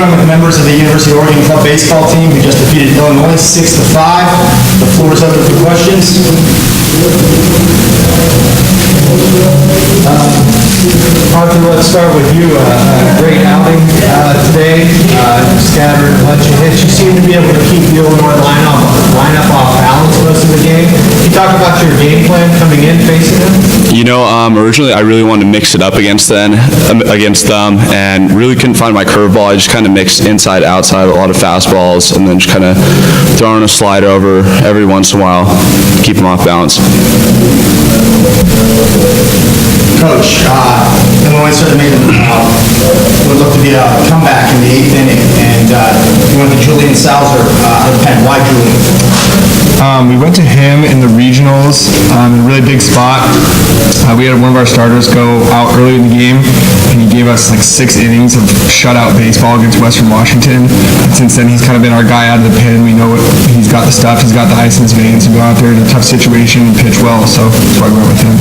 join with members of the University of Oregon Club baseball team who just defeated Illinois 6-5. The floor is open for questions. Arthur, let's start with you. A great outing today. Scattered a bunch of hits. You seem to be able to keep the Illinois lineup off balance most of the game. Can you talk about your game plan coming in facing them? You know, originally I really wanted to mix it up against them, and really couldn't find my curveball. I just kind of mixed inside, outside, a lot of fastballs, and then just kind of throwing a slider over every once in a while, keep them off balance. Coach, Illinois certainly made what looked to be a comeback in the 8th inning, and you went to Julian Salzer out of Penn. Why Julian? We went to him in the regionals in a really big spot. We had one of our starters go out early in the game, and he gave us like 6 innings of shutout baseball against Western Washington. And since then, he's kind of been our guy out of the pen. We know he's got the stuff. He's got the ice in his veins to go out there in a tough situation and pitch well. So that's why we went with him.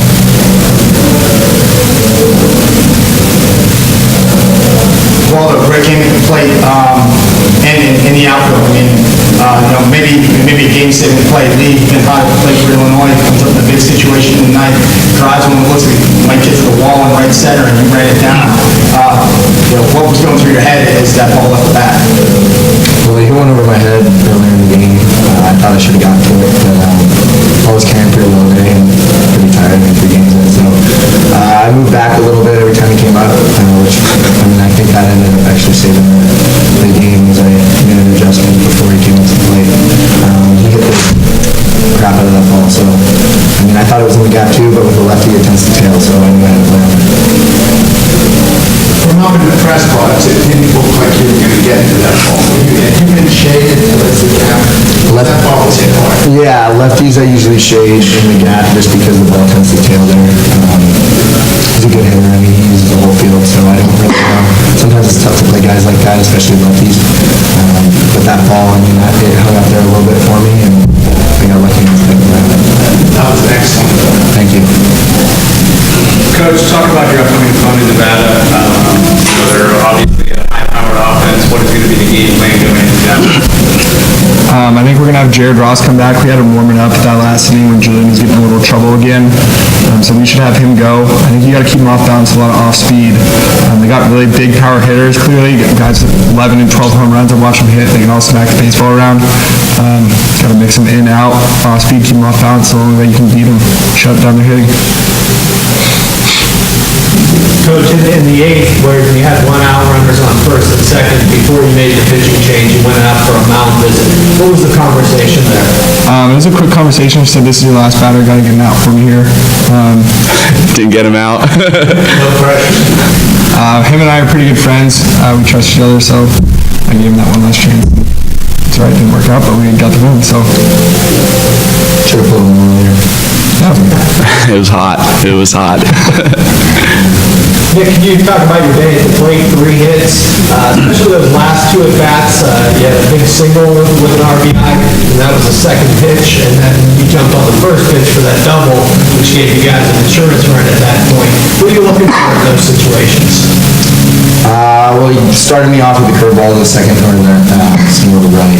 Waldo, great game at the plate and in the outfield. I mean, maybe a game-saving play. Lee, been hot at the plate for Illinois, comes up in a big situation in the ninth, drives one that looks like it might get to the wall in right center, and you ran it down. What was going through your head as that ball left the bat? Well, he went over my head earlier in the game. I thought I should have gotten to it, but I was carrying pretty low today and pretty tired in 3 games in. So I moved back a little bit every time he came up, which I think that ended up actually saving the game as I made an adjustment before he came into the plate. He hit the crap out of that ball, so I thought it was in the gap too, but with the lefty it tends to tail, so I knew I had to play on it. From up in the press box, it didn't look like you were going to get to that ball. Had you been shaded towards the gap? That ball was hit hard. Yeah, lefties I usually shade in the gap just because the ball tends to tail there. He's a good hitter. I mean, he uses the whole field, so I don't really know. Sometimes it's tough to play guys like that, especially lefties. But that ball, it hung up there a little bit for me, and I got lucky enough to pick it up. That was excellent. Thank you. Coach, talk about your upcoming opponent, Nevada. They're obviously a high-powered offense. What is going to be the game plan going into that? I think we're going to have Jared Ross come back. We had him warming up at that last inning when Julian was getting a little trouble again. So we should have him go. I think you got to keep him off balance, a lot of off speed. They got really big power hitters, clearly. Guys with 11 and 12 home runs. I watch them hit. They can all smack the baseball around. Got to mix them in, out, off speed, keep them off balance. The only way you can beat them, shut down their hitting. Coach, in the 8th, where you had 1 out, runners on first and second, before you made the pitching change, you went out for a mound visit. What was the conversation there? It was a quick conversation. She said, "This is your last batter. Got to get him out for me here." Didn't get him out. No pressure. Him and I are pretty good friends. We trust each other, so I gave him that one last chance. It's all right, didn't work out, but we got the win, so. Should have pulled him earlier. It was hot. It was hot. Nick, can you talk about your day at the plate? 3 hits, especially those last 2 at-bats. You had a big single with an RBI, and that was the second pitch, and then you jumped on the first pitch for that double, which gave you guys an insurance run at that point. What are you looking for in those situations? Well, he started me off with the curveball the second or the single to right.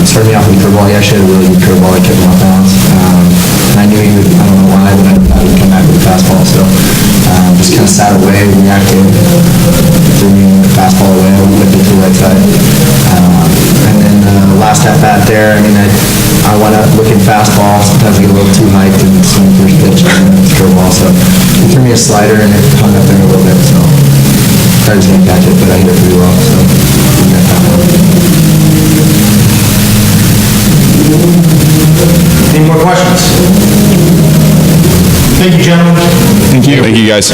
Started me off with the curveball. He actually had a really good curveball. I kept him off balance. And I knew he would, I don't know why, but I thought he would come back with a fastball. So just kind of sat away, reacted, threw me the fastball away, whipped it to the right side. And then the last at-bat there, I went up looking fastball. Sometimes I get a little too hyped and swing first pitch and curveball. So he threw me a slider and it hung up there a little bit. So I was going to catch it, but I hit it pretty well. So we got that one. Any more questions? Thank you, gentlemen. Thank you. Thank you, guys.